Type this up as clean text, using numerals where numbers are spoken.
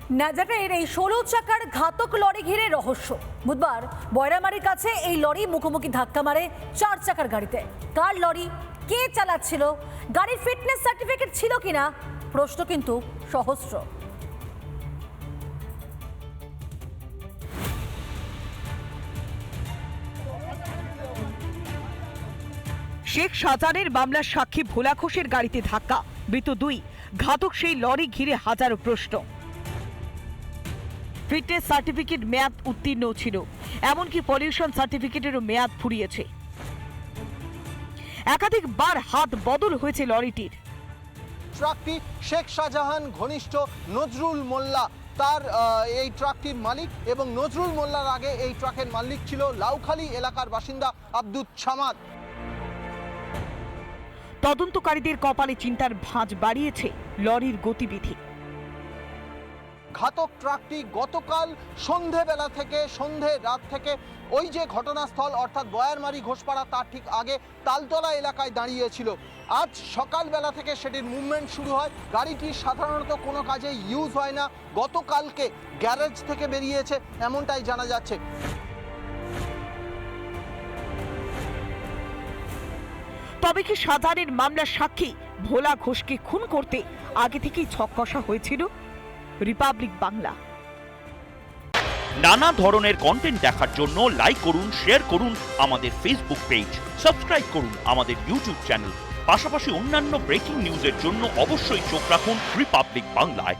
নাজারের এই 16 চাকার ঘাতক লরি ঘিরে রহস্য। বুধবার বয়রামারির কাছে এই লরি মুখোমুখি ধাক্কা মারে 4 চাকার গাড়িতে। কার লরি, কে চালাচ্ছিল, গাড়ির ফিটনেস সার্টিফিকেট ছিল কিনা, প্রশ্ন কিন্তু সহস্র। শেখ শাহজাহানের মামলার সাক্ষী ভোলা ঘোষের গাড়িতে ধাক্কা, মৃত 2, ঘাতক সেই লরি ঘিরে হাজারো প্রশ্ন। ফিটনেস সার্টিফিকেট মেয়াদ উত্তীর্ণ ছিল, এমনকি পলিউশন সার্টিফিকেটেরও মেয়াদ ফুরিয়েছে। একাধিকবার হাত বদল হয়েছে লরিটির। ট্রাকটি শেখ শাহজাহান ঘনিষ্ঠ নজরুল মোল্লা তার এই ট্রাকটির মালিক, এবং নজরুল মোল্লার আগে এই ট্রাকের মালিক ছিল লাউখালী এলাকার বাসিন্দা আব্দুল সামাদ। তদন্তকারীদের কপালে চিন্তার ভাঁজ বাড়িয়েছে লরির গতিবিধি। ঘাতক ট্রাকটি গতকাল সন্ধে রাত থেকে ওই যে ঘটনাস্থল অর্থাৎ বয়ারমারি ঘোষপাড়া তার ঠিক আগে তালতলা এলাকায় দাঁড়িয়েছিল। আজ সকালবেলা থেকে সেটির মুভমেন্ট শুরু হয়। গাড়িটি সাধারণত কোনো কাজে ইউজ হয় না, গতকালকে গ্যারেজ থেকে বেরিয়েছে এমনটাই জানা যাচ্ছে। তবে কি শাহজাহানের মামলার সাক্ষী ভোলা ঘোষকে খুন করতে আগে থেকেই ছক কষা হয়েছিল? রিপাবলিক বাংলা। নানা ধরনের কন্টেন্ট দেখার জন্য লাইক করুন, শেয়ার করুন আমাদের ফেসবুক পেজ, সাবস্ক্রাইব করুন আমাদের ইউটিউব চ্যানেল। পাশাপাশি অন্যান্য ব্রেকিং নিউজের জন্য অবশ্যই চোখ রাখুন রিপাবলিক বাংলায়।